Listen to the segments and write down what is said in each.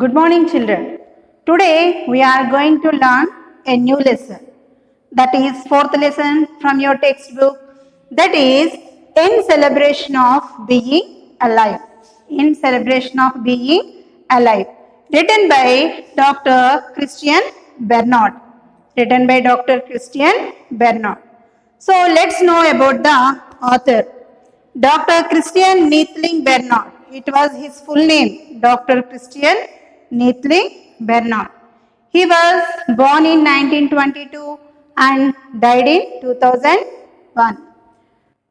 Good morning, children. Today we are going to learn a new lesson. That is fourth lesson from your textbook. That is in celebration of being alive. In celebration of being alive. Written by Dr. Christian Bernard. Written by Dr. Christian Bernard. So let's know about the author. Dr. Christian Neethling Bernard. It was his full name, Dr. Christian Neethling Bernard. He was born in 1922 and died in 2001.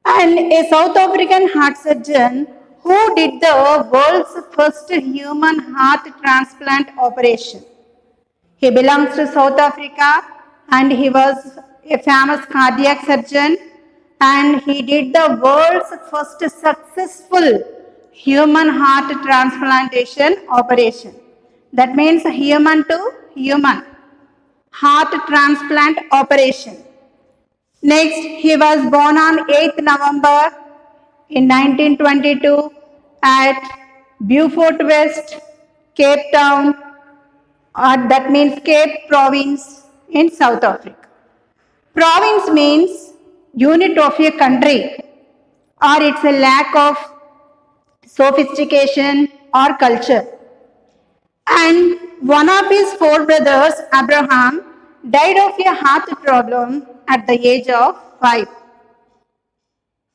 And a South African heart surgeon who did the world's first human heart transplant operation. He belongs to South Africa and he was a famous cardiac surgeon and he did the world's first successful human heart transplantation operation. That means human to human heart transplant operation. Next, he was born on 8th November in 1922 at Beaufort West, Cape Town, that means Cape Province in South Africa. Province means unit of a country or it's a lack of sophistication or culture. And one of his four brothers, Abraham, died of a heart problem at the age of 5.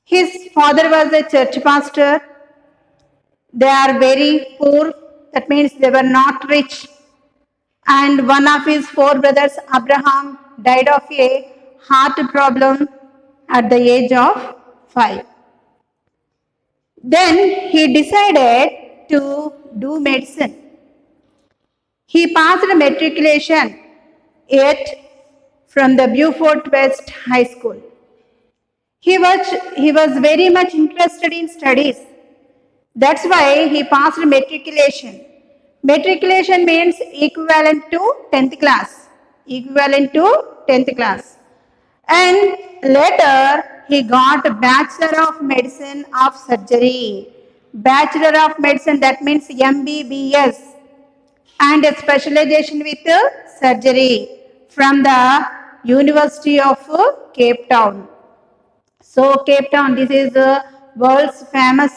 His father was a church pastor. They are very poor, that means they were not rich. And one of his four brothers, Abraham, died of a heart problem at the age of 5. Then he decided to do medicine. He passed matriculation from the Beaufort West High School. He was very much interested in studies. That's why he passed matriculation. Matriculation means equivalent to 10th class. Equivalent to 10th class. And later he got Bachelor of Medicine of Surgery. Bachelor of Medicine, that means MBBS. And a specialization with surgery from the University of Cape Town. So Cape Town, this is the world's famous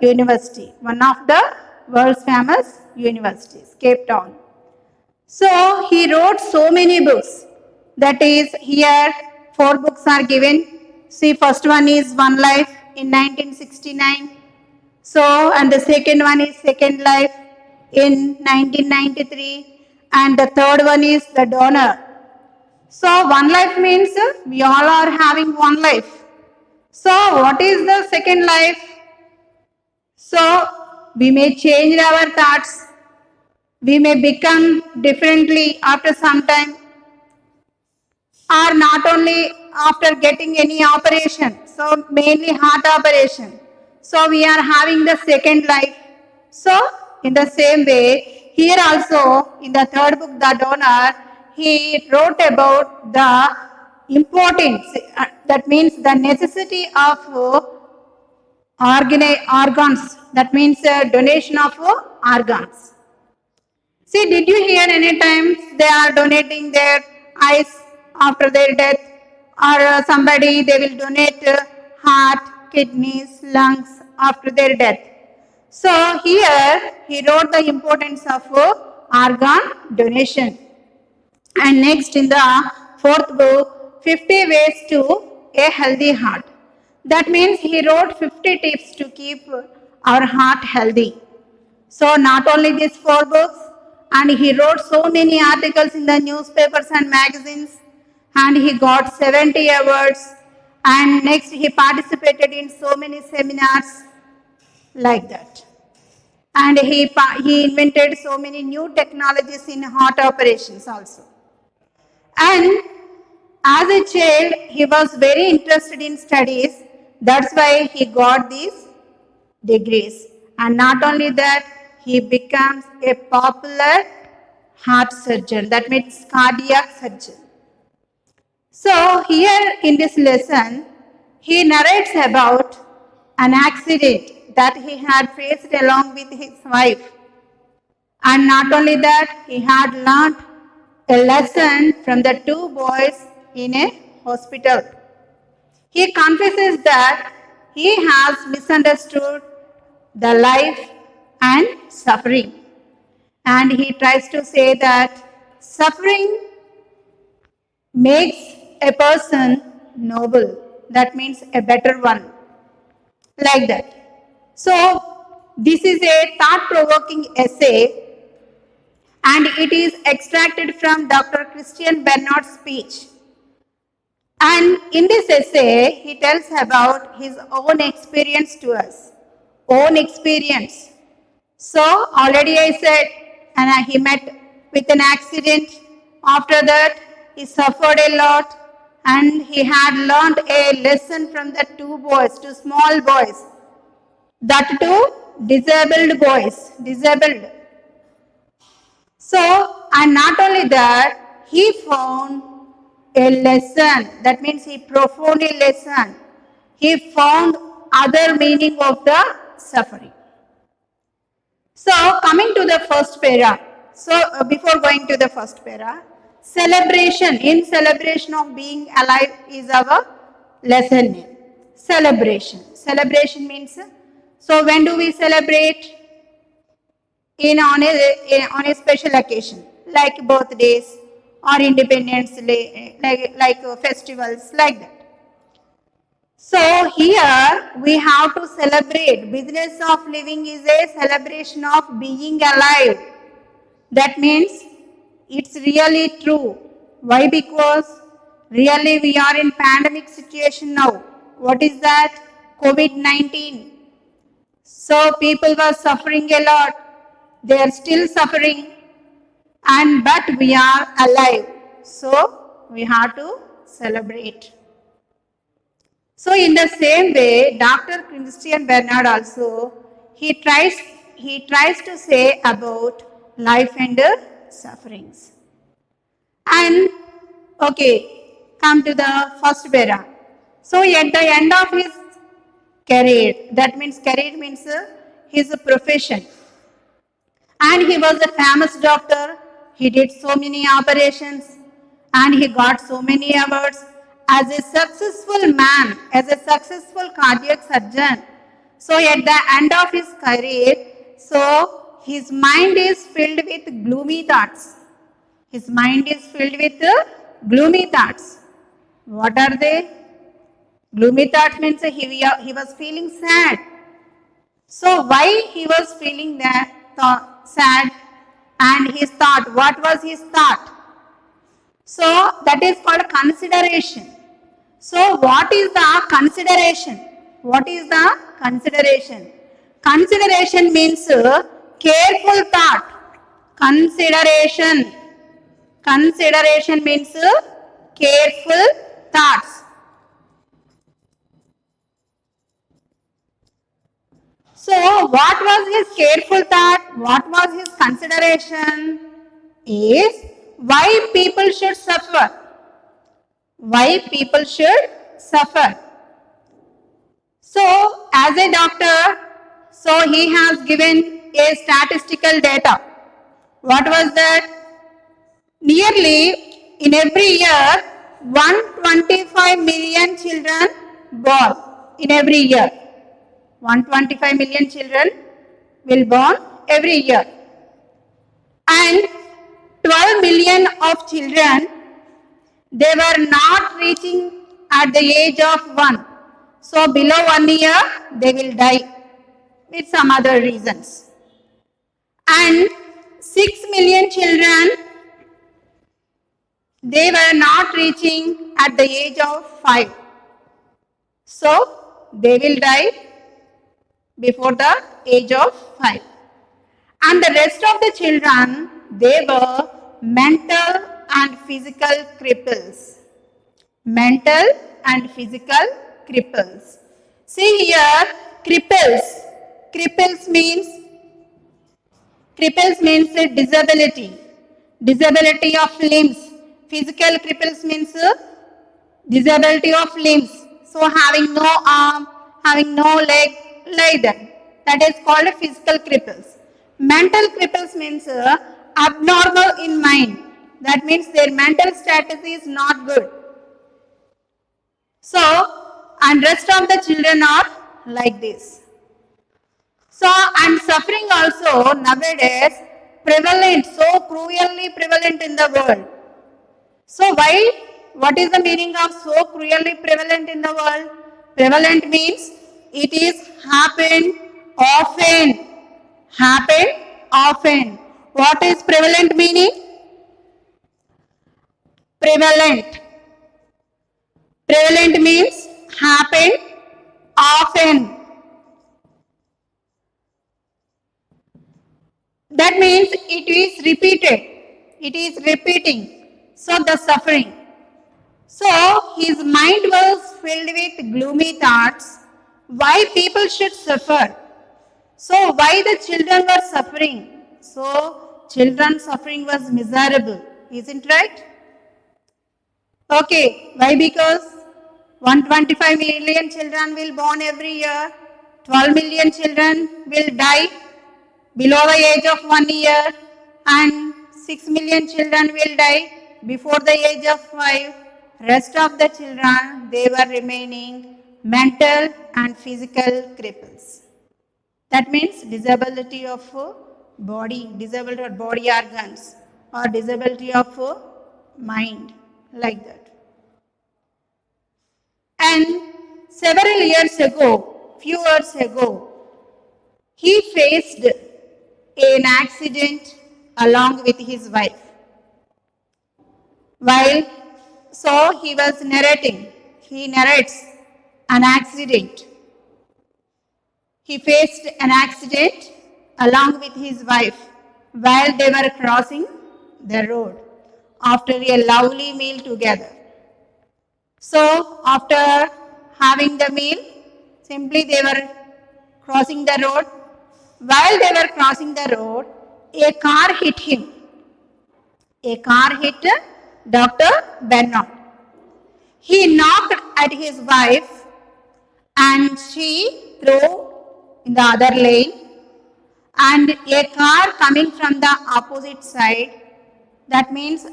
university. One of the world's famous universities, Cape Town. So he wrote so many books. That is, here 4 books are given. See, first one is One Life in 1969. So, and the second one is Second Life in 1993. And the third one is The Donor. So, one life means we all are having one life. So, what is the second life? So, we may change our thoughts. We may become differently after some time. Or not only after getting any operation. So, mainly heart operation. So, we are having the second life. So, in the same way, here also in the third book, The Donor, he wrote about the importance, that means the necessity of organs, that means donation of organs. See, did you hear any times they are donating their eyes after their death, or somebody they will donate heart, kidneys, lungs after their death? So here he wrote the importance of organ donation. And next in the fourth book, 50 ways to a healthy heart. That means he wrote 50 tips to keep our heart healthy. So not only these 4 books, and he wrote so many articles in the newspapers and magazines, and he got 70 awards. And next he participated in so many seminars like that. And he invented so many new technologies in heart operations also. And as a child, he was very interested in studies. That's why he got these degrees. And not only that, he becomes a popular heart surgeon. That means cardiac surgeon. So here in this lesson, he narrates about an accident that he had faced along with his wife. And not only that, he had learnt a lesson from the two boys in a hospital. He confesses that he has misunderstood the life and suffering. And he tries to say that suffering makes a person noble. That means a better one. Like that. So, this is a thought-provoking essay and it is extracted from Dr. Christian Bernard's speech. And in this essay, he tells about his own experience to us. Own experience. So, already I said, and he met with an accident. After that, he suffered a lot and he had learned a lesson from the two boys, two small boys. That too, disabled boys, disabled. So, and not only that, he found a lesson. That means he profoundly listened. He found other meaning of the suffering. So, coming to the first para. So, before going to the first para, celebration, in celebration of being alive is our lesson name. Celebration. Celebration means, so when do we celebrate? On a special occasion, like birthdays or Independence Day, like festivals, like that. So here we have to celebrate. Business of living is a celebration of being alive. That means it's really true. Why? Because really we are in pandemic situation now. What is that? COVID-19. So people were suffering a lot. They are still suffering, but we are alive. So we have to celebrate. So in the same way, Dr. Christian Bernard also, he tries to say about life and sufferings. And okay, come to the first para. So at the end of his career, that means career means his profession. And he was a famous doctor. He did so many operations and he got so many awards. As a successful man, as a successful cardiac surgeon, so at the end of his career, so his mind is filled with gloomy thoughts. His mind is filled with gloomy thoughts. What are they? Gloomy thoughts means he was feeling sad. So why he was feeling that sad and his thought? What was his thought? So that is called consideration. So what is the consideration? What is the consideration? Consideration means careful thought. Consideration. Consideration means careful thoughts. So what was his careful thought? What was his consideration? Is why people should suffer. Why people should suffer. So as a doctor, so he has given a statistical data. What was that? Nearly in every year, 125 million children born in every year. 125 million children will born every year. And 12 million of children, they were not reaching at the age of 1. So below 1 year, they will die with some other reasons. And 6 million children, they were not reaching at the age of 5. So they will die before the age of 5. And the rest of the children, they were mental and physical cripples. Mental and physical cripples. See here, cripples. Cripples means disability. Disability of limbs. Physical cripples means disability of limbs. So having no arm, having no leg, like that. That is called physical cripples. Mental cripples means abnormal in mind. That means their mental status is not good. So, and rest of the children are like this. So, and suffering also nowadays prevalent, so cruelly prevalent in the world. So, why? What is the meaning of so cruelly prevalent in the world? Prevalent means it is happened often. Happen often. What is prevalent meaning? Prevalent. Prevalent means happen often. That means it is repeated. It is repeating. So the suffering. So his mind was filled with gloomy thoughts. Why people should suffer? So why the children were suffering? So children suffering was miserable. Isn't right? Okay. Why? Because 125 million children will born every year. 12 million children will die below the age of 1 year, and 6 million children will die before the age of 5. Rest of the children, they were remaining mental and physical cripples. That means disability of body, disability of body organs, or disability of mind, like that. And several years ago, few years ago, he faced an accident along with his wife. So he was narrating, he narrates an accident. He faced an accident along with his wife while they were crossing the road after a lovely meal together. So after having the meal, simply they were crossing the road. While they were crossing the road, a car hit him. A car hit Dr. Bernard. He knocked at his wife and she threw in the other lane, and a car coming from the opposite side, that means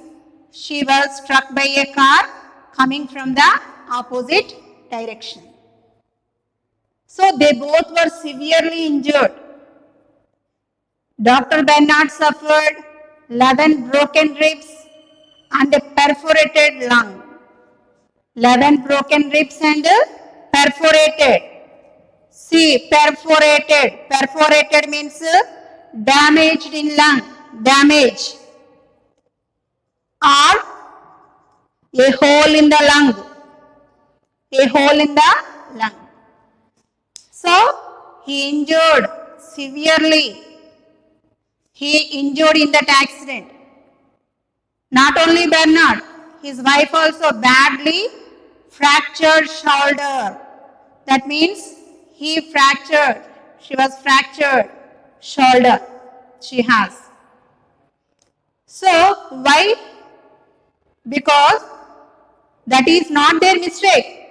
she was struck by a car coming from the opposite direction. So they both were severely injured. Dr. Bernard suffered 11 broken ribs and a perforated lung. 11 broken ribs and perforated. See, perforated. Perforated means damaged in lung. Damage. Or a hole in the lung. A hole in the lung. So, he injured severely. He injured in that accident. Not only Bernard, his wife also badly fractured shoulder. That means she was fractured shoulder she has. So, why? Because that is not their mistake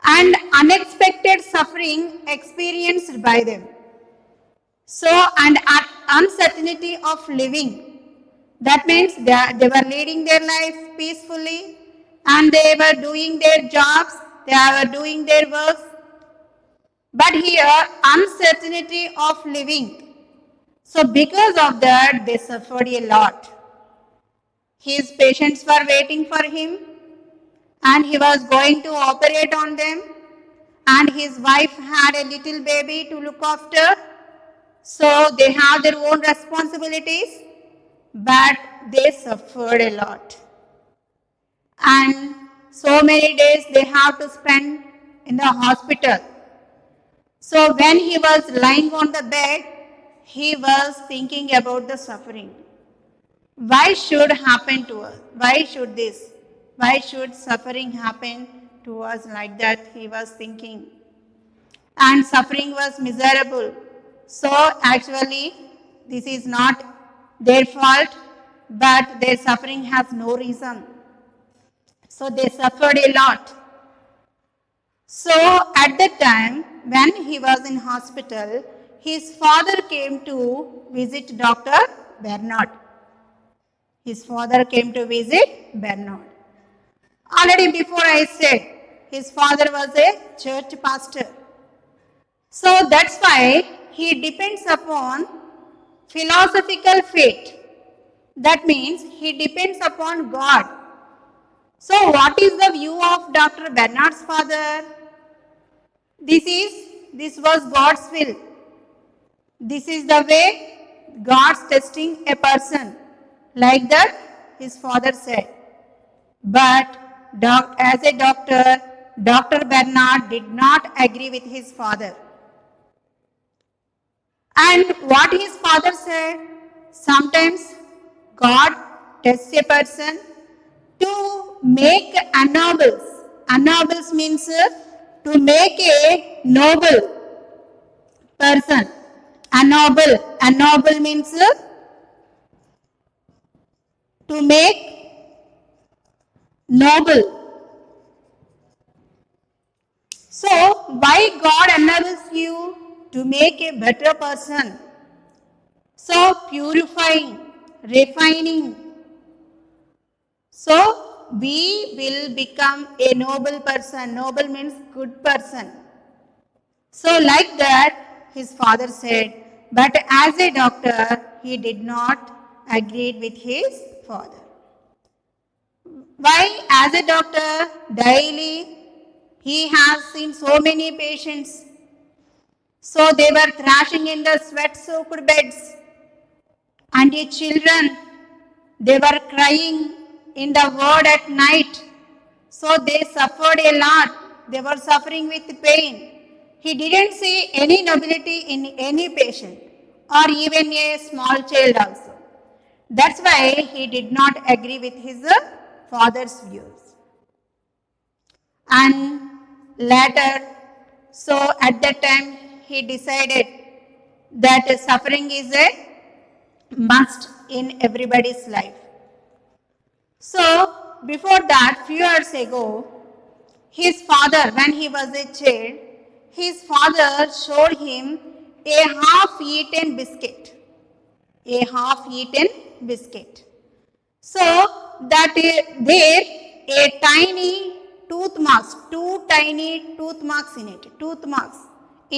and unexpected suffering experienced by them. So, and uncertainty of living. That means they were leading their life peacefully and they were doing their jobs, they were doing their works. But here, uncertainty of living. So, because of that, they suffered a lot. His patients were waiting for him and he was going to operate on them, and his wife had a little baby to look after. So they have their own responsibilities, but they suffered a lot. And so many days they have to spend in the hospital. So when he was lying on the bed, he was thinking about the suffering. Why should happen to us? Why should this? Why should suffering happen to us like that? He was thinking. And suffering was miserable. So actually, this is not their fault, but their suffering has no reason. So they suffered a lot. So at that time, when he was in hospital, his father came to visit Dr. Bernard. His father came to visit Bernard. Already before I said, his father was a church pastor. So that's why he depends upon philosophical faith. That means he depends upon God. So what is the view of Dr. Bernard's father? This was God's will. This is the way God's testing a person. Like that, his father said. But as a doctor, Dr. Bernard did not agree with his father. And what his father said, sometimes God tests a person to make ennobles. Ennobles means to make a noble person. Ennoble means to make noble. So, why God enables you to make a better person? So, purifying, refining. So, we will become a noble person. Noble means good person. So, like that, his father said, but as a doctor, he did not agree with his father. Why? As a doctor, daily he has seen so many patients. So they were thrashing in the sweat-soaked beds. And the children, they were crying in the ward at night. So they suffered a lot. They were suffering with pain. He didn't see any nobility in any patient or even a small child also. That's why he did not agree with his father's views. And later, so at that time, he decided that suffering is a must in everybody's life. So, before that, few years ago, his father, when he was a child, his father showed him a half-eaten biscuit. A half-eaten biscuit. So, that there a tiny tooth marks, two tiny tooth marks in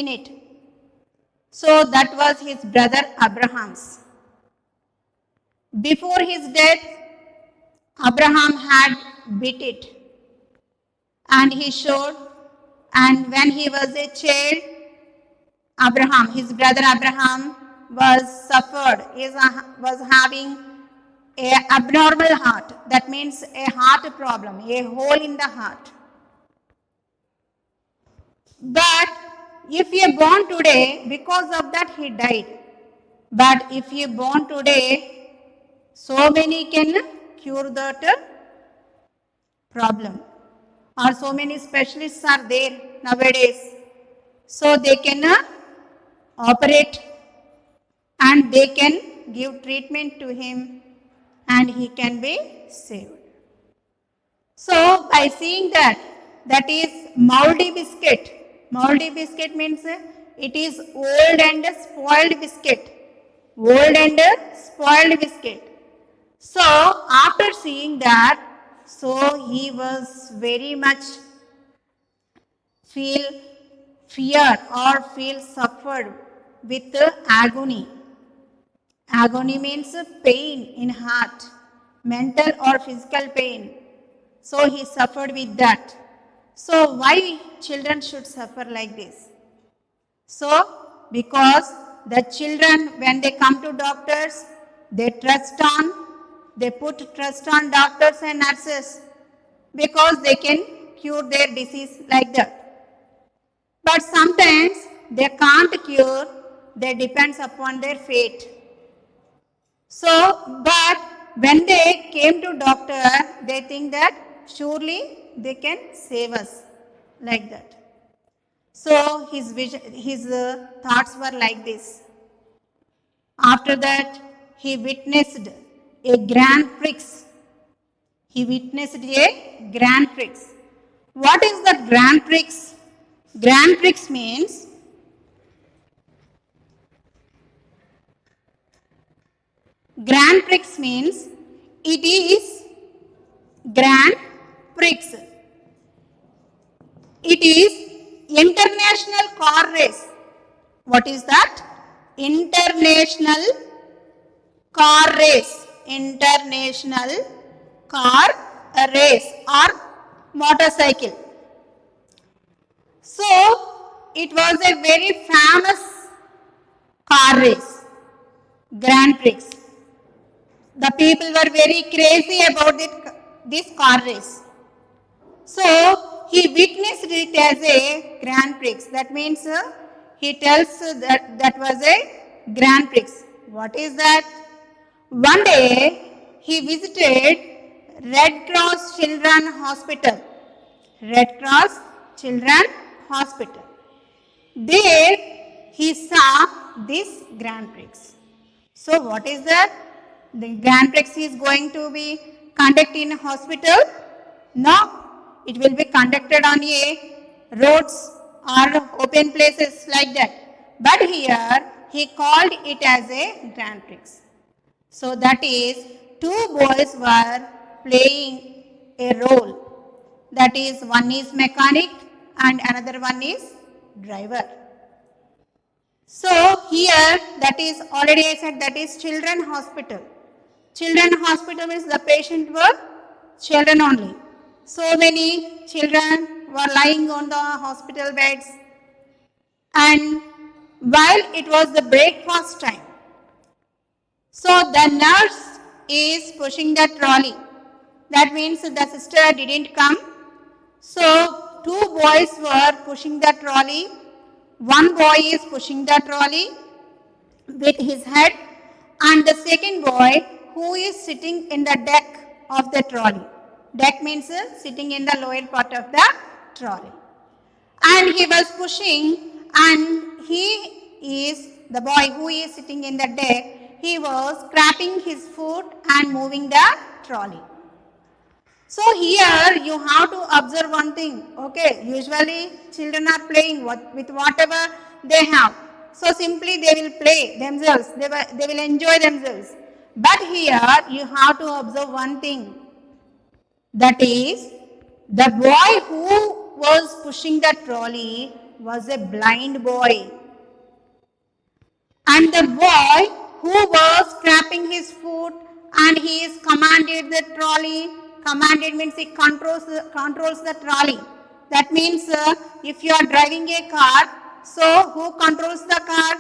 it. So, that was his brother Abraham's. Before his death, Abraham had bit it and he showed, and when he was a child, Abraham, his brother Abraham was having an abnormal heart. That means a heart problem, a hole in the heart. But if he born today, because of that he died. But if he born today, so many can cure that problem. Or so many specialists are there nowadays. So they can operate and they can give treatment to him and he can be saved. So by seeing that is moldy biscuit. Moldy biscuit means it is old and spoiled biscuit. Old and spoiled biscuit. So after seeing that, so he was very much feel fear or feel suffered with agony. Agony means pain in heart, mental or physical pain. So he suffered with that. So why children should suffer like this? So because the children, when they come to doctors, they put trust on doctors and nurses because they can cure their disease like that. But sometimes they can't cure, they depends upon their fate. So, but when they came to doctor, they think that surely they can save us like that. So his thoughts were like this. After that, he witnessed a Grand Prix. What is the Grand Prix? Grand Prix means Grand Prix means it is Grand Prix. It is international car race. What is that? International car race. International car race or motorcycle. So, it was a very famous car race, Grand Prix. The people were very crazy about this car race. So, he witnessed it as a Grand Prix. That means he tells that was a Grand Prix. What is that? One day, he visited Red Cross Children Hospital. Red Cross Children Hospital. There, he saw this Grand Prix. So, what is that? The Grand Prix is going to be conducted in a hospital? No, it will be conducted on a roads or open places like that. But here, he called it as a Grand Prix. So, that is, two boys were playing a role. That is, one is mechanic and another one is driver. So, here that is already I said that is children hospital. Children hospital means the patient were children only. So many children were lying on the hospital beds, and while it was the breakfast time, so the nurse is pushing the trolley. That means the sister didn't come. So two boys were pushing the trolley. One boy is pushing the trolley with his head, and the second boy who is sitting in the deck of the trolley. Deck means sitting in the lower part of the trolley. And he was pushing, and the boy who is sitting in the deck, he was scraping his foot and moving the trolley. So here you have to observe one thing. Okay, usually children are playing with whatever they have. So simply they will play themselves, they will enjoy themselves. But here you have to observe one thing. That is, the boy who was pushing the trolley was a blind boy. And the boy who was scraping his foot and he is commanded the trolley. Commanded means he controls the trolley. That means if you are driving a car, so who controls the car?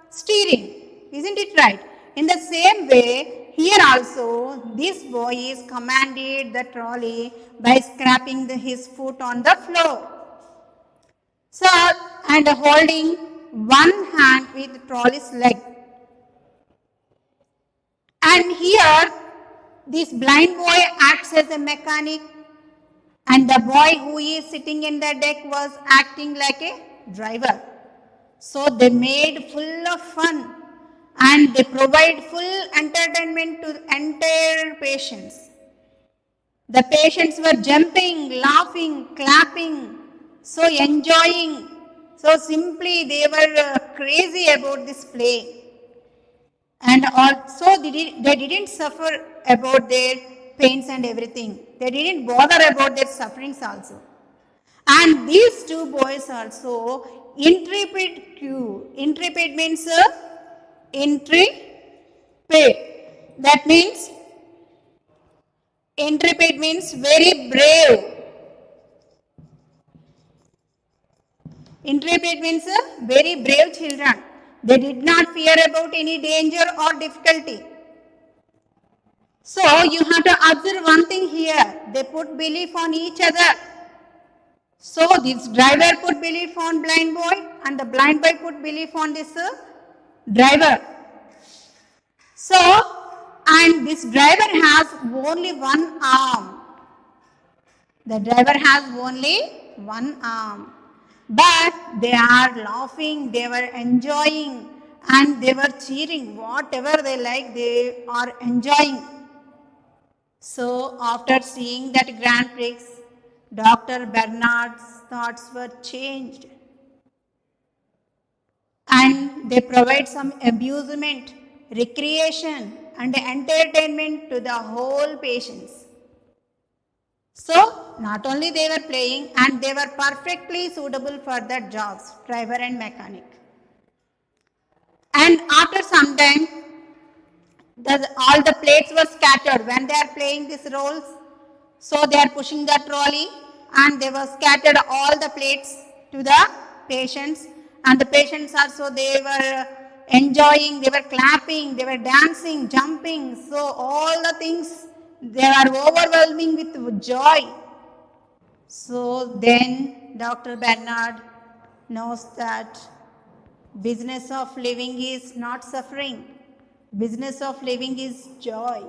Steering. Isn't it right? In the same way, here also this boy is commanded the trolley by scraping his foot on the floor. So, and holding one hand with the trolley's leg. And here this blind boy acts as a mechanic, and the boy who is sitting in the deck was acting like a driver. So they made full of fun and they provide full entertainment to the entire patients. The patients were jumping, laughing, clapping, so enjoying. So simply they were crazy about this play. And also they didn't suffer about their pains and everything. They didn't bother about their sufferings also. And these two boys also intrepid crew. Intrepid means intrepid. That means intrepid means very brave. Intrepid means very brave children. They did not fear about any danger or difficulty. So you have to observe one thing here. They put belief on each other. So this driver put belief on blind boy and the blind boy put belief on this driver. So, and this driver has only one arm. The driver has only one arm. But they are laughing, they were enjoying, and they were cheering. Whatever they like, they are enjoying. So, after seeing that Grand Prix, Dr. Bernard's thoughts were changed. And they provide some amusement, recreation, and entertainment to the whole patients. So, not only they were playing, and they were perfectly suitable for their jobs, driver and mechanic. And after some time, all the plates were scattered when they are playing these roles. So they are pushing the trolley and they were scattered all the plates to the patients, and the patients also, they were enjoying, they were clapping, they were dancing, jumping. So all the things, they are overwhelming with joy. So then Dr. Bernard knows that business of living is not suffering. Business of living is joy.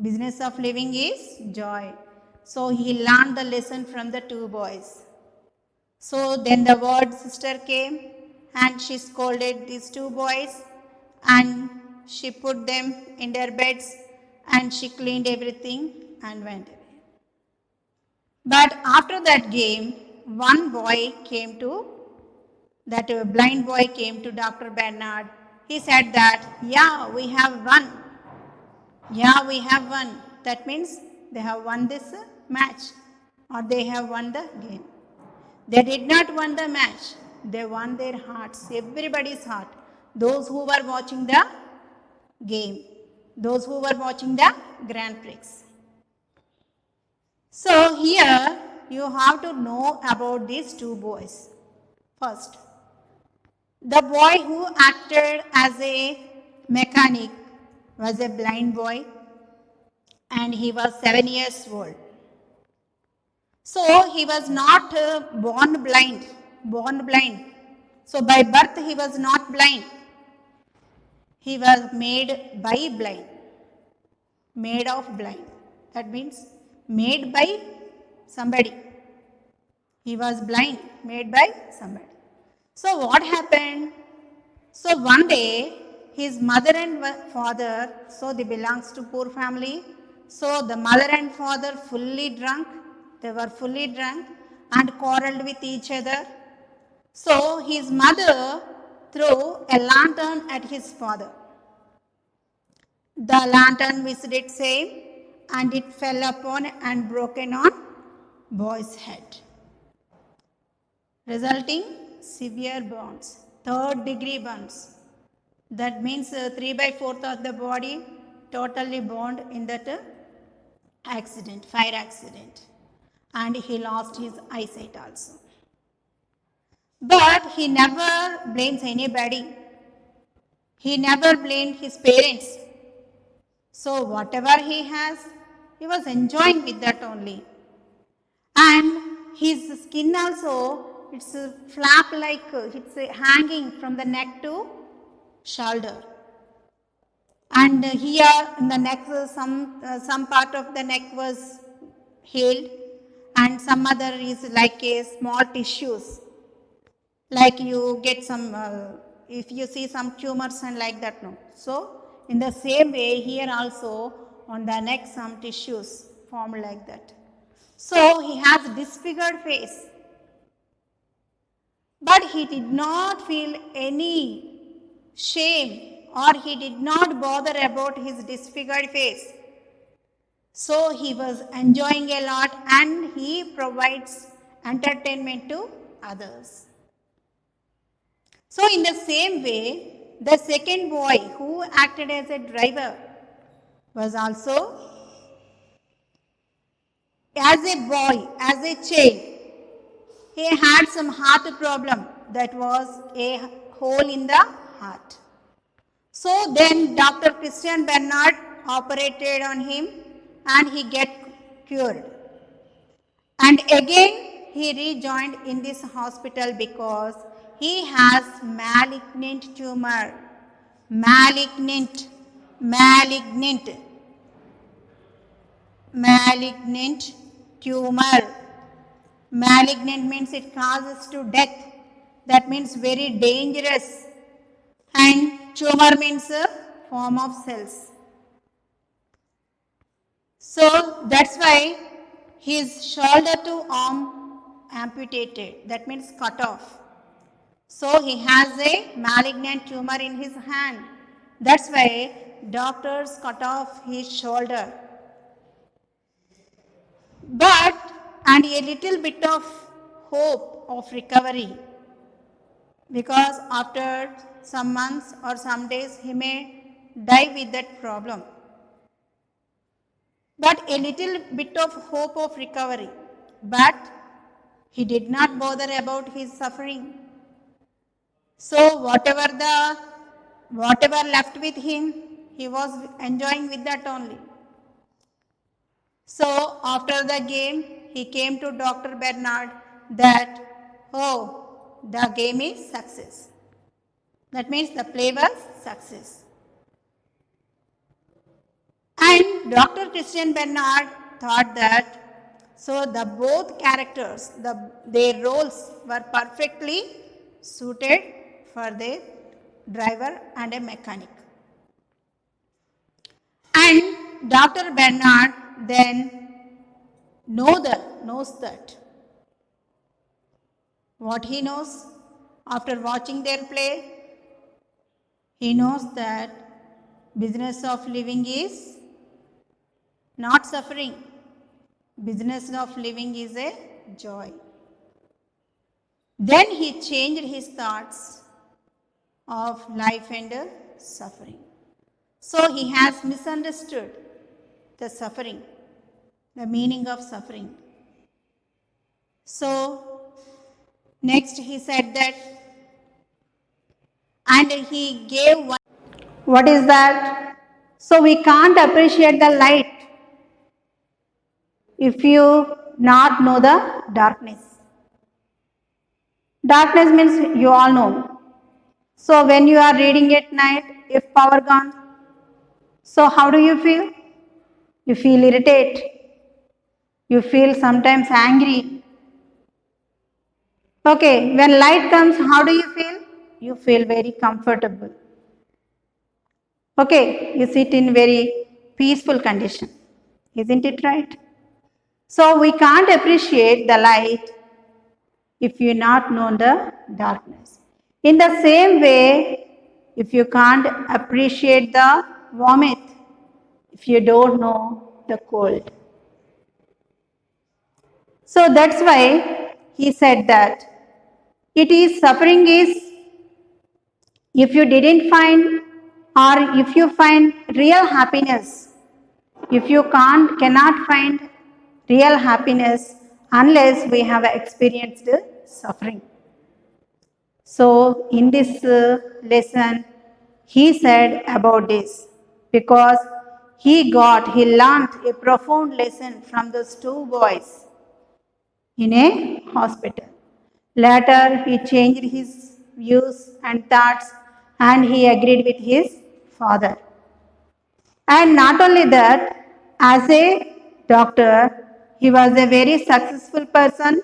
Business of living is joy. So he learned the lesson from the two boys. So then the ward sister came and she scolded these two boys and she put them in their beds and she cleaned everything and went away. But after that game, one boy came to, that blind boy came to Dr. Bernard. He said that, yeah, we have won. Yeah, we have won. That means they have won this match, or they have won the game. They did not won the match. They won their hearts, everybody's heart. Those who were watching the game, those who were watching the Grand Prix. So here you have to know about these two boys. First, the boy who acted as a mechanic was a blind boy and he was 7 years old. So he was not born blind. So by birth he was not blind. He was made by blind. Made of blind. That means made by somebody. He was blind, made by somebody. So what happened? So one day his mother and father, so they belongs to poor family. So the mother and father fully drunk. They were fully drunk and quarreled with each other. So his mother threw a lantern at his father. The lantern missed its aim and it fell upon and broken on boy's head, resulting severe burns, 3rd degree burns. That means 3/4 of the body totally burned in that accident, fire accident. And he lost his eyesight also. But he never blames anybody. He never blamed his parents. So whatever he has, he was enjoying with that only. And his skin also, it's a flap like, it's hanging from the neck to shoulder. And here in the neck, some part of the neck was healed, and some other is like a small tissues. Like you get some, if you see some tumors and like that, no. So in the same way, here also on the neck some tissues formed like that. So he has a disfigured face. But he did not feel any shame, or he did not bother about his disfigured face. So he was enjoying a lot and he provides entertainment to others. So in the same way, the second boy who acted as a driver was also, as a boy, as a child, he had some heart problem, that was a hole in the heart. So then Dr. Christian Bernard operated on him and he get cured. And again he rejoined in this hospital because he has malignant tumor. Malignant tumor. Malignant means it causes to death. That means very dangerous. And tumor means a form of cells. So that's why his shoulder to arm amputated. That means cut off. So he has a malignant tumor in his hand. That's why doctors cut off his shoulder. But, and a little bit of hope of recovery, because after some months or some days he may die with that problem. But a little bit of hope of recovery. But he did not bother about his suffering. So whatever left with him, he was enjoying with that only. So after the game, he came to Dr. Bernard that, oh, the game is success. That means the play was success. And Dr. Christian Bernard thought that, so the both characters, their roles were perfectly suited for the driver and a mechanic. And Dr. Bernard then knows that. What he knows after watching their play, he knows that business of living is not suffering. Business of living is a joy. Then he changed his thoughts of life and suffering. So he has misunderstood the suffering, the meaning of suffering. So next he said that, and he gave one. What is that? So we can't appreciate the light if you not know the darkness. Darkness means you all know. So when you are reading at night, if power gone, so how do you feel? You feel irritated. You feel sometimes angry. Okay, when light comes, how do you feel? You feel very comfortable. Okay, you sit in very peaceful condition. Isn't it right? So we can't appreciate the light if you not know the darkness. In the same way, if you can't appreciate the warmth, if you don't know the cold. So that's why he said that it is suffering is if you didn't find or if you find real happiness, if you cannot find real happiness unless we have experienced suffering. So in this lesson, he said about this because he learned a profound lesson from those two boys in a hospital. Later, he changed his views and thoughts and he agreed with his father. And not only that, as a doctor, he was a very successful person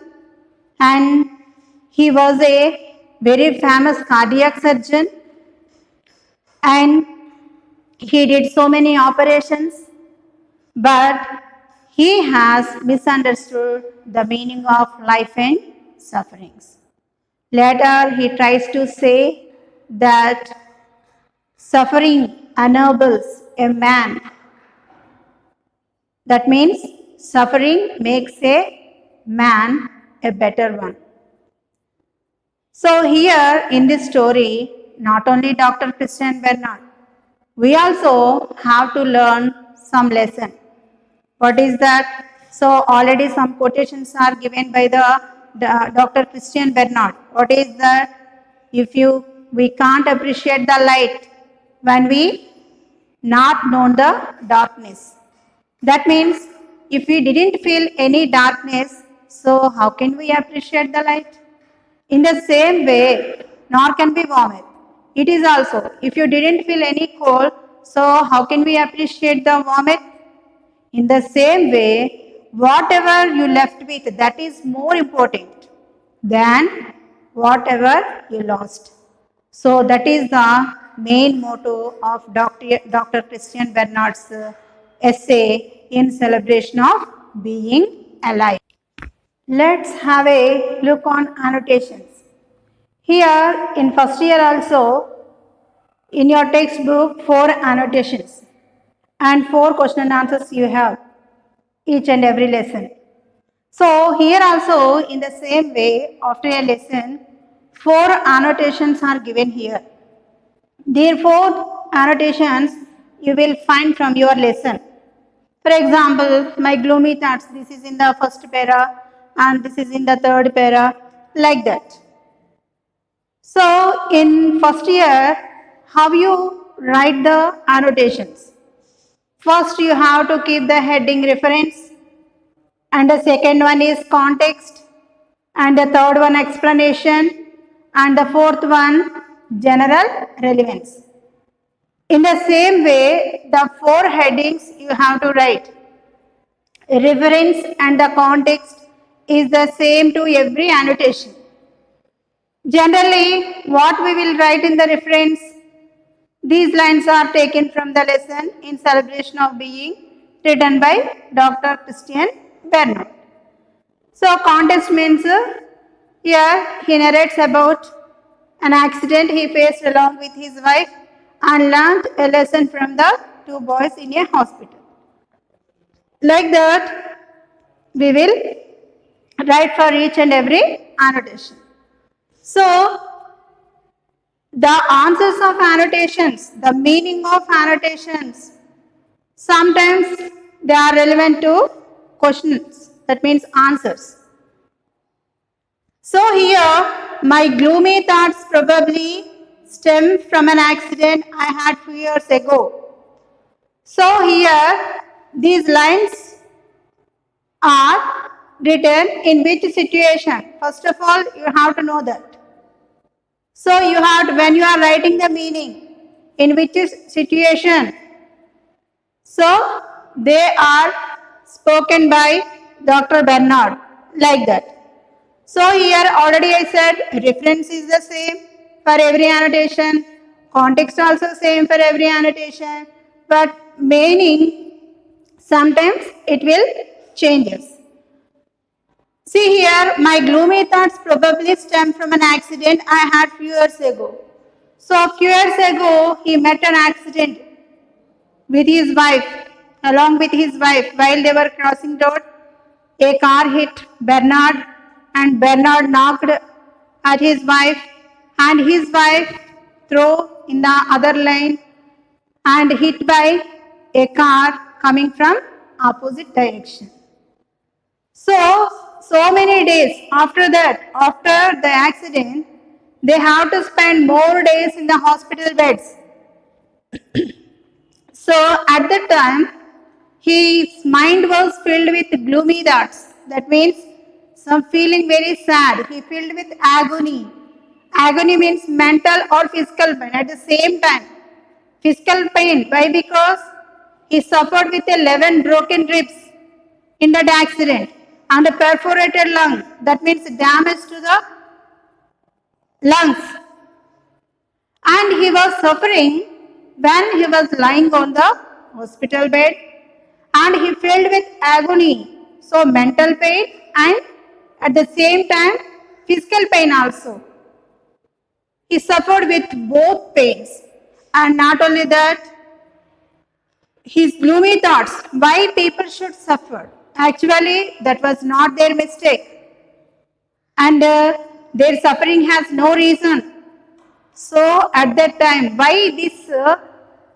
and he was a very famous cardiac surgeon and he did so many operations, but he has misunderstood the meaning of life and sufferings. Later, he tries to say that suffering ennobles a man. That means suffering makes a man a better one. So here in this story, not only Dr. Christian Bernard, we also have to learn some lesson. What is that? So already some quotations are given by the Dr. Christian Bernard. What is that? We can't appreciate the light when we not know the darkness. That means if we didn't feel any darkness, so how can we appreciate the light? In the same way, nor can be warmth. It is also, if you didn't feel any cold, so how can we appreciate the warmth? In the same way, whatever you left with, that is more important than whatever you lost. So that is the main motto of Dr. Christian Bernard's essay in celebration of being alive. Let's have a look on annotations. Here in first year also, In your textbook, 4 annotations and 4 question and answers you have each and every lesson. So here also in the same way, after a lesson, 4 annotations are given here. Therefore, annotations you will find from your lesson. For example, my gloomy thoughts, this is in the first para and this is in the third para, like that. So in first year, how you write the annotations? First you have to keep the heading reference, and the second one is context, and the third one explanation, and the fourth one general relevance. In the same way, the 4 headings you have to write. Reference and the context is the same to every annotation. Generally, what we will write in the reference, these lines are taken from the lesson In Celebration of Being, written by Dr. Christian Bernard. So, context means here he narrates about an accident he faced along with his wife and learned a lesson from the 2 boys in a hospital. Like that, we will write for each and every annotation. So, the answers of annotations, the meaning of annotations, sometimes they are relevant to questions, that means answers. So here, my gloomy thoughts probably stem from an accident I had few years ago. So here, these lines are written in which situation? First of all, you have to know that. So you have to, when you are writing the meaning, in which situation? So they are spoken by Dr. Bernard, like that. So here already I said reference is the same for every annotation, context also same for every annotation, but meaning sometimes it will changes. See here, my gloomy thoughts probably stem from an accident I had few years ago. So a few years ago, he met an accident with his wife, along with his wife, while they were crossing road. A car hit Bernard, and Bernard knocked at his wife, and his wife threw in the other lane and hit by a car coming from opposite direction. So many days after that, after the accident, they have to spend more days in the hospital beds. So at that time, his mind was filled with gloomy thoughts. That means some feeling very sad. He filled with agony. Agony means mental or physical pain at the same time. Physical pain. Why? Because he suffered with 11 broken ribs in that accident and a perforated lung. That means damage to the lungs. And he was suffering when he was lying on the hospital bed, and he filled with agony. So mental pain and at the same time physical pain also. He suffered with both pains. And not only that, his gloomy thoughts, why people should suffer. Actually, that was not their mistake. And their suffering has no reason. So at that time, why this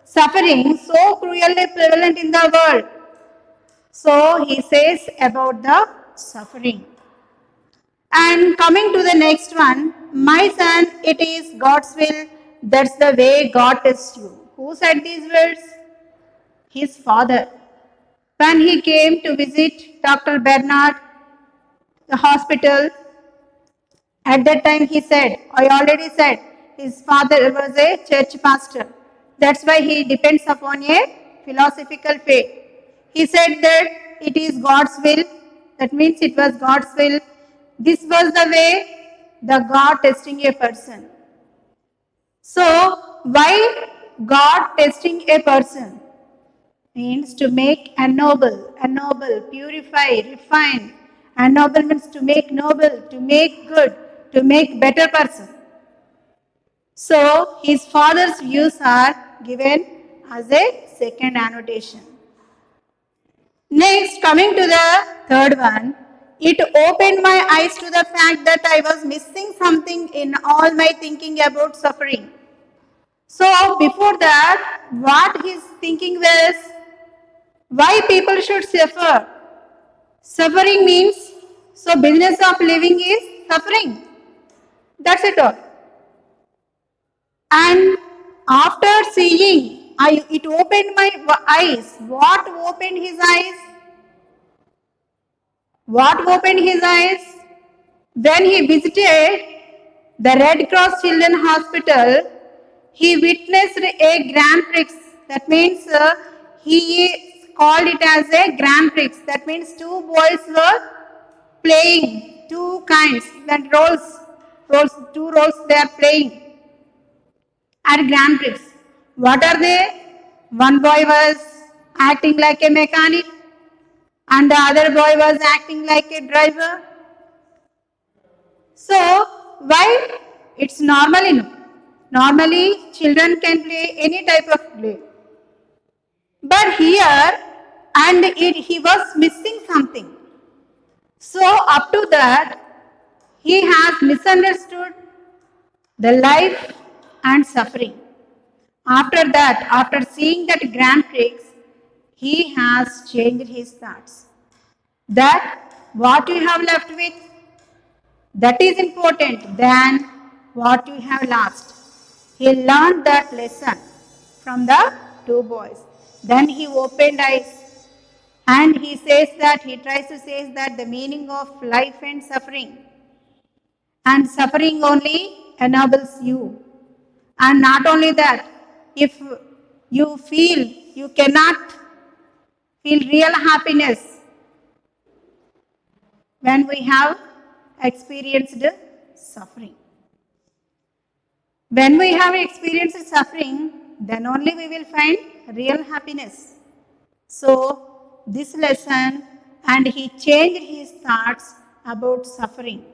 suffering so cruelly prevalent in the world? So he says about the suffering. And coming to the next one, my son, it is God's will. That's the way God tests you. Who said these words? His father. When he came to visit Dr. Bernard, the hospital, at that time he said, I already said, his father was a church pastor. That's why he depends upon a philosophical faith. He said that it is God's will. That means it was God's will. This was the way the God testing a person. So, why God testing a person? Means to make ennoble, purify, refine. Ennoble means to make noble, to make good, to make better person. So his father's views are given as a second annotation. Next, coming to the third one, it opened my eyes to the fact that I was missing something in all my thinking about suffering. So before that, what his thinking was, why people should suffer. Suffering means, so business of living is suffering. That's it all. And after seeing, it opened my eyes. What opened his eyes? What opened his eyes? When he visited the Red Cross Children's Hospital, he witnessed a Grand Prix. That means he called it as a Grand Prix. That means two boys were playing two kinds, that two roles they are playing at Grand Prix. What are they? One boy was acting like a mechanic and the other boy was acting like a driver. So, why? It's normally. Normally, children can play any type of play. But here, he was missing something. So, up to that, he has misunderstood the life and suffering. After that, after seeing that Grand Prix, he has changed his thoughts. That what you have left with, that is important than what you have lost. He learned that lesson from the two boys. Then he opened eyes and he says that, he tries to say that the meaning of life and suffering. And suffering only enables you. And not only that, if you feel you cannot feel real happiness when we have experienced suffering. When we have experienced suffering, then only we will find real happiness. So, this lesson, and he changed his thoughts about suffering.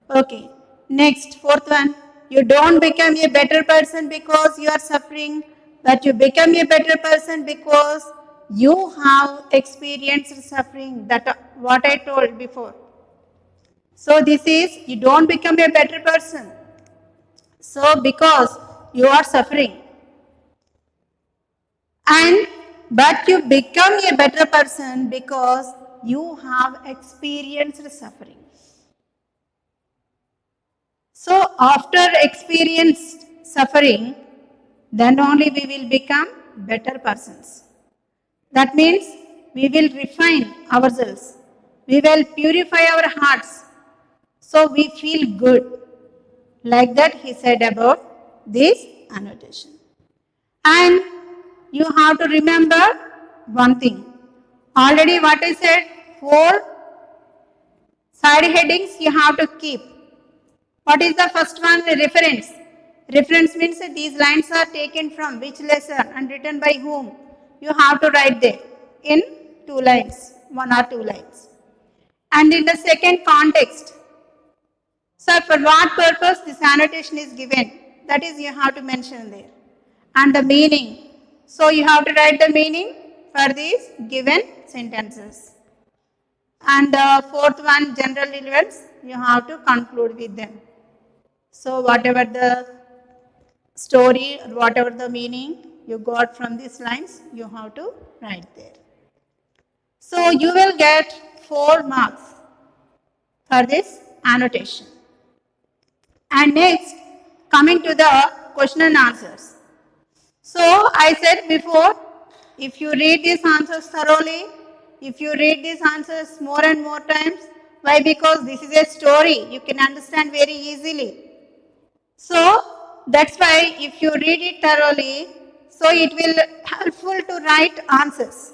Okay, next, fourth one. You don't become a better person because you are suffering, but you become a better person because you have experienced suffering. That what I told before. So this is, you don't become a better person. So because you are suffering. But you become a better person because you have experienced suffering. So after experienced suffering, then only we will become better persons. That means we will refine ourselves. We will purify our hearts. So we feel good. Like that he said about this annotation. And you have to remember one thing. Already what I said, 4 side headings you have to keep. What is the first one? Reference. Reference means that these lines are taken from which lesson and written by whom. You have to write there in 2 lines, 1 or 2 lines. And in the second, context. So for what purpose this annotation is given, that is you have to mention there. And the meaning. So you have to write the meaning for these given sentences. And the fourth one, general relevance, you have to conclude with them. So whatever the story or whatever the meaning you got from these lines, you have to write there. So you will get 4 marks for this annotation. And next, coming to the question and answers. So I said before, if you read these answers thoroughly, if you read these answers more and more times, why? Because this is a story, you can understand very easily. So that's why if you read it thoroughly, so it will helpful to write answers.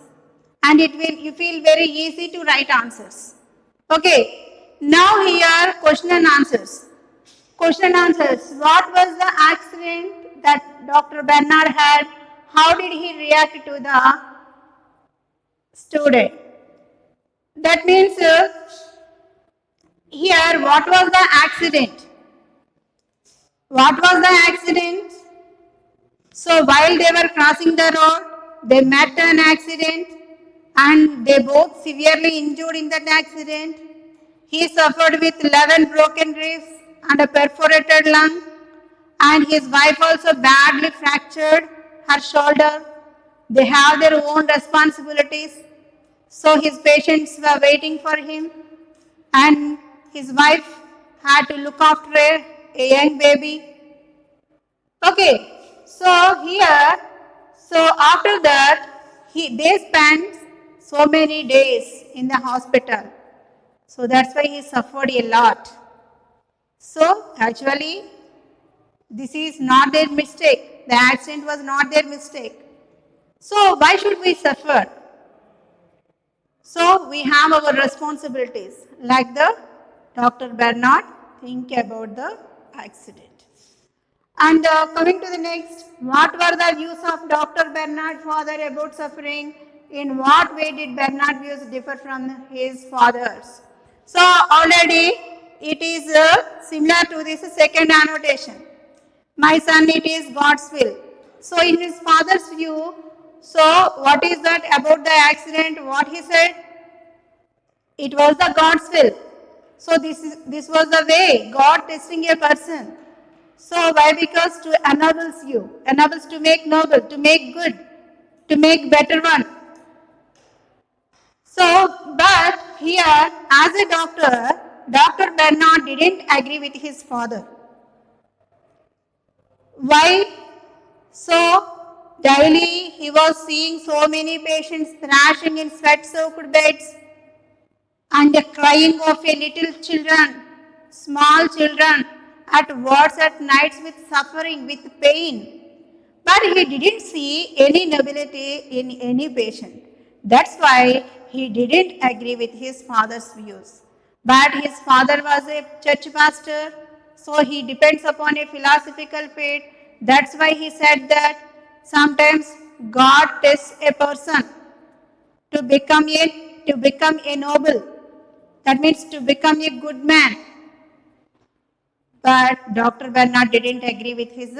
And you feel very easy to write answers. Okay, now here question and answers. Question and answers. What was the accident that Dr. Bernard had? How did he react to the student? That means here, what was the accident? What was the accident? So while they were crossing the road, they met an accident and they both severely injured in that accident. He suffered with 11 broken ribs and a perforated lung, and his wife also badly fractured her shoulder. They have their own responsibilities. So his patients were waiting for him, and his wife had to look after a young baby. Okay, so here, so after that, they spent so many days in the hospital. So that's why he suffered a lot. So actually, this is not their mistake. The accident was not their mistake. So why should we suffer? So we have our responsibilities. Like the Dr. Bernard, think about the accident. And coming to the next, what were the views of Dr. Bernard father about suffering? In what way did Bernard views differ from his father's? So already it is similar to this second annotation. My son, it is God's will. So in his father's view, so what is that about the accident? What he said? It was the God's will. So this was the way God testing a person. So why? Because to enables you, enables to make noble, to make good, to make better one. So, but here as a doctor, Dr. Bernard didn't agree with his father. Why? So daily he was seeing so many patients thrashing in sweat-soaked beds and the crying of a little children, small children, at wards at nights with suffering, with pain. But he didn't see any nobility in any patient. That's why he didn't agree with his father's views. But his father was a church pastor, so he depends upon a philosophical faith. That's why he said that sometimes God tests a person to become a noble. That means to become a good man. But Dr. Bernard didn't agree with his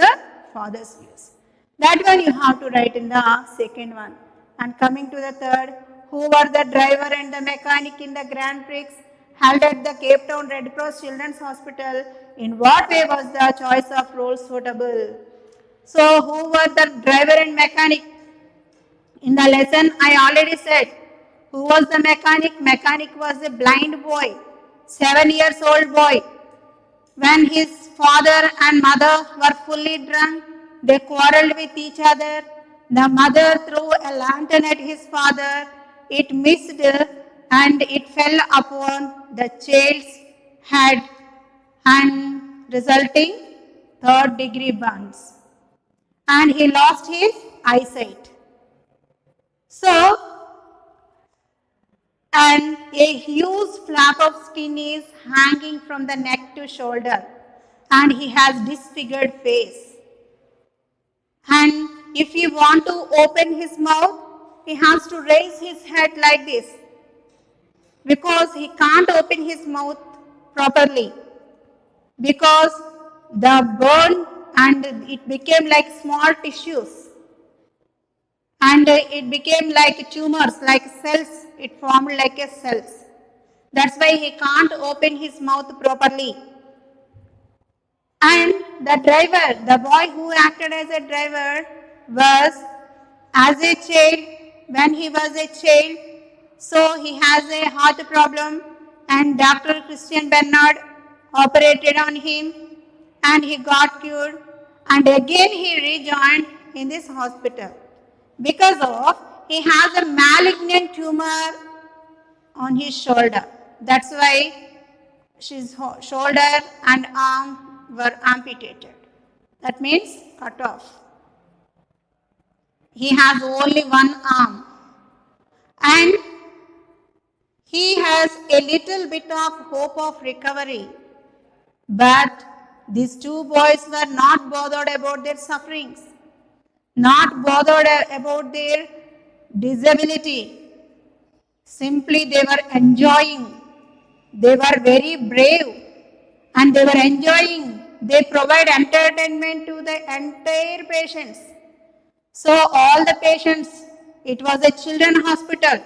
father's views. That one you have to write in the second one. And coming to the third, who were the driver and the mechanic in the Grand Prix held at the Cape Town Red Cross Children's Hospital? In what way was the choice of roles suitable? So who were the driver and mechanic? In the lesson I already said, who was the mechanic? Mechanic was a blind boy, 7 years old boy. When his father and mother were fully drunk, they quarreled with each other. The mother threw a lantern at his father. It missed and it fell upon the child's head and resulting third-degree burns. And he lost his eyesight. So, and a huge flap of skin is hanging from the neck to shoulder, and he has disfigured face. And if he want to open his mouth, he has to raise his head like this, because he can't open his mouth properly, because the burn and it became like small tissues. And it became like tumors, like cells, it formed like a cells. That's why he can't open his mouth properly. And the driver, the boy who acted as a driver was as a child, when he was a child, so he has a heart problem and Dr. Christian Bernard operated on him and he got cured and again he rejoined in this hospital. Because of he has a malignant tumor on his shoulder. That's why his shoulder and arm were amputated. That means cut off. He has only one arm. And he has a little bit of hope of recovery. But these two boys were not bothered about their sufferings, not bothered about their disability. Simply they were enjoying. They were very brave and they were enjoying they provide entertainment to the entire patients. So all the patients, it was a children hospital.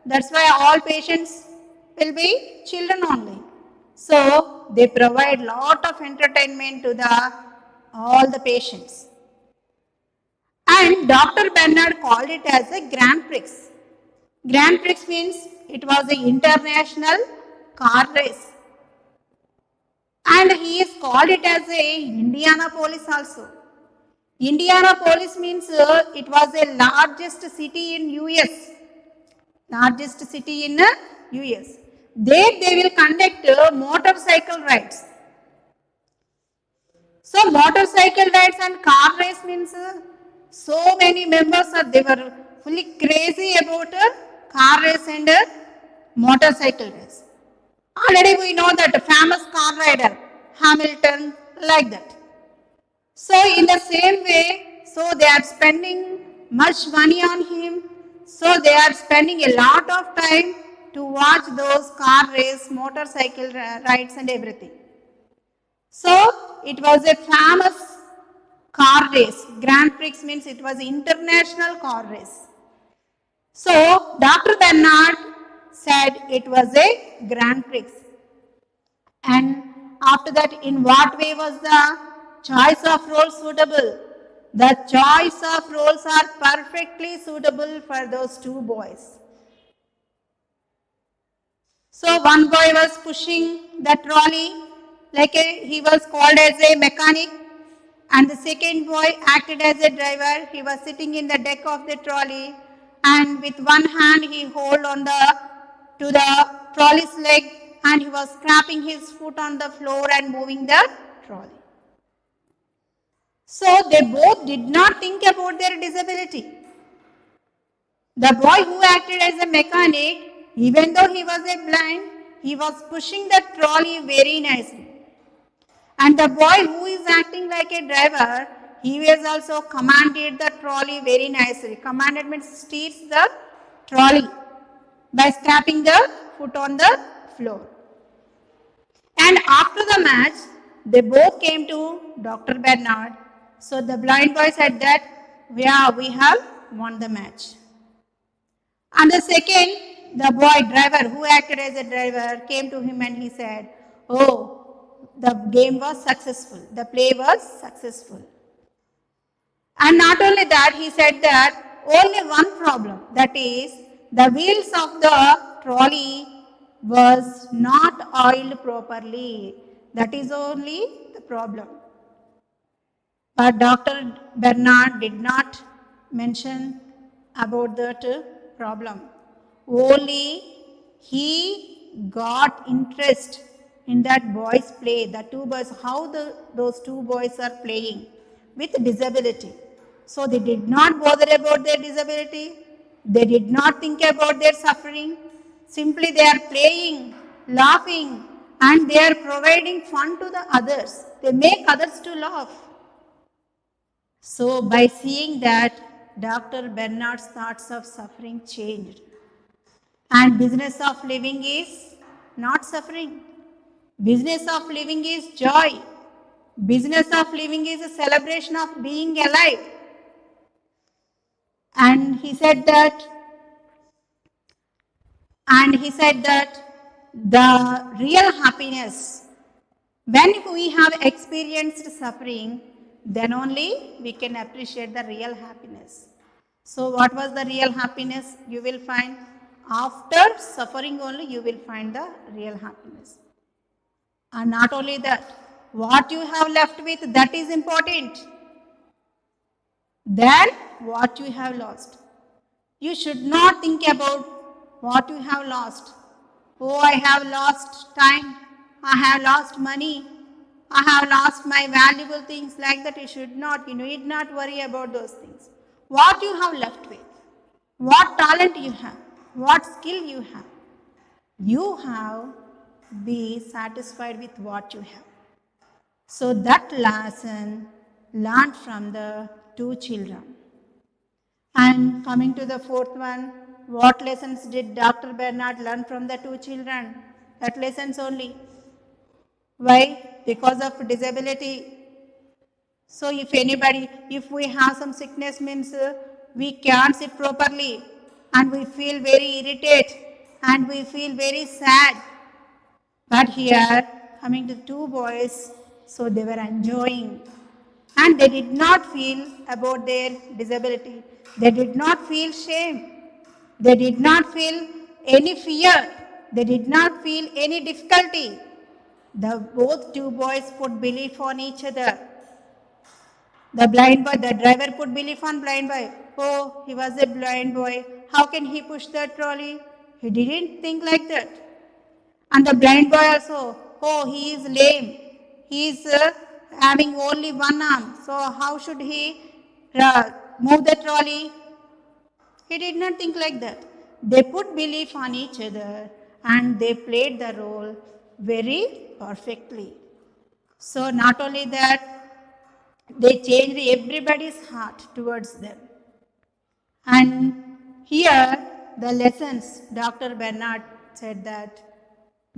That's why all patients will be children only. So they provide lot of entertainment to the all the patients. And Dr. Bernard called it as a Grand Prix. Grand Prix means it was an international car race. And he is called it as a Indianapolis also. Indianapolis means it was the largest city in US. Largest city in US. There they will conduct motorcycle rides. So motorcycle rides and car race means so many members they were fully crazy about car race and motorcycle race. Already we know that famous car rider Hamilton, like that. So in the same way, so they are spending much money on him. So they are spending a lot of time to watch those car race, motorcycle rides and everything. So it was a famous car race. Grand Prix means it was international car race. So Dr. Bernard said it was a Grand Prix. And after that, in what way was the choice of roles suitable? The choice of roles are perfectly suitable for those two boys. So one boy was pushing the trolley, like he was called as a mechanic, and the second boy acted as a driver. He was sitting in the deck of the trolley, and with one hand he hold on to the trolley's leg, and he was scraping his foot on the floor and moving the trolley. So they both did not think about their disability. The boy who acted as a mechanic, even though he was a blind, he was pushing the trolley very nicely. And the boy who is acting like a driver, he was also commanded the trolley very nicely. Commanded means steers the trolley by scraping the foot on the floor. And after the match, they both came to Dr. Bernard. So the blind boy said that, yeah, we have won the match. And the second, the boy driver who acted as a driver came to him and he said, oh, the game was successful. The play was successful. And not only that, he said that only one problem, that is, the wheels of the trolley was not oiled properly. That is only the problem. But Dr. Bernard did not mention about that problem. Only he got interest in that boys' play, the two boys, how those two boys are playing with disability. So they did not bother about their disability. They did not think about their suffering. Simply they are playing, laughing, and they are providing fun to the others. They make others to laugh. So by seeing that, Dr. Bernard's thoughts of suffering changed. And business of living is not suffering. Business of living is joy. Business of living is a celebration of being alive. And he said that the real happiness, when we have experienced suffering, then only we can appreciate the real happiness. So what was the real happiness? You will find after suffering only you will find the real happiness. And not only that, what you have left with, that is important. Then what you have lost. You should not think about what you have lost. Oh, I have lost time. I have lost money. I have lost my valuable things. Like that you should not. You need not worry about those things. What you have left with. What talent you have. What skill you have. You have be satisfied with what you have. So that lesson learned from the two children. And coming to the fourth one, what lessons did Dr. Bernard learn from the two children? That lessons only. Why? Because of disability. So if we have some sickness means we can't sit properly and we feel very irritated and we feel very sad. But here, coming to two boys, so they were enjoying and they did not feel about their disability. They did not feel shame. They did not feel any fear. They did not feel any difficulty. The both two boys put belief on each other. The blind boy, the driver put belief on blind boy. Oh, he was a blind boy. How can he push the trolley? He didn't think like that. And the blind boy also, oh, he is lame. He is having only one arm. So how should he move the trolley? He did not think like that. They put belief on each other and they played the role very perfectly. So not only that, they changed everybody's heart towards them. And here the lessons, Dr. Bernard said that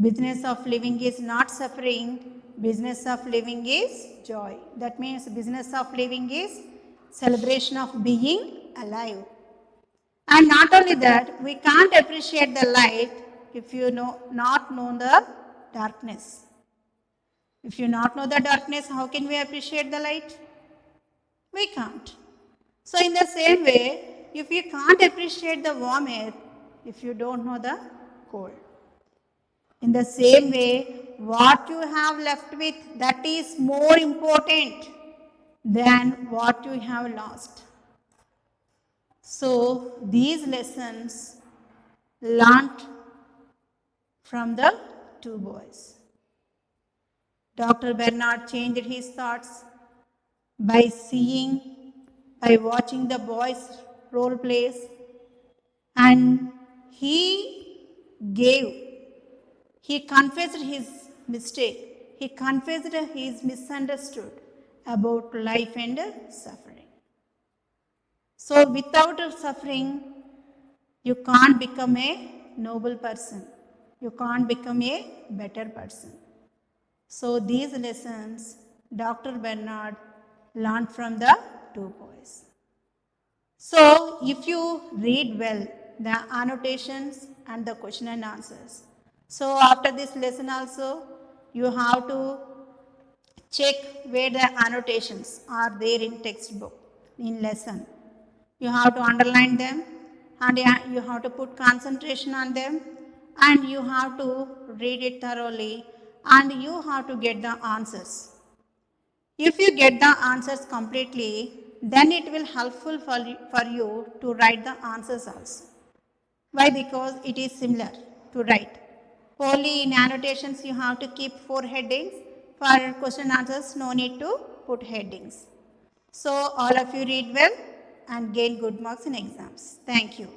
business of living is not suffering, business of living is joy. That means business of living is celebration of being alive. And not only that, we can't appreciate the light if you not know the darkness. If you not know the darkness, how can we appreciate the light? We can't. So in the same way, if you can't appreciate the warmth, if you don't know the cold. In the same way, what you have left with, that is more important than what you have lost. So these lessons learnt from the two boys. Dr. Bernard changed his thoughts by seeing, by watching the boys' role plays, and he confessed his mistake, he confessed his misunderstood about life and suffering. So without suffering, you can't become a noble person, you can't become a better person. So these lessons Dr. Bernard learned from the two boys. So if you read well the annotations and the question and answers. So after this lesson also, you have to check where the annotations are there in textbook, in lesson. You have to underline them and you have to put concentration on them and you have to read it thoroughly and you have to get the answers. If you get the answers completely, then it will helpful for you to write the answers also. Why? Because it is similar to write. Only in annotations you have to keep 4 headings. For question answers, no need to put headings. So all of you read well and gain good marks in exams. Thank you.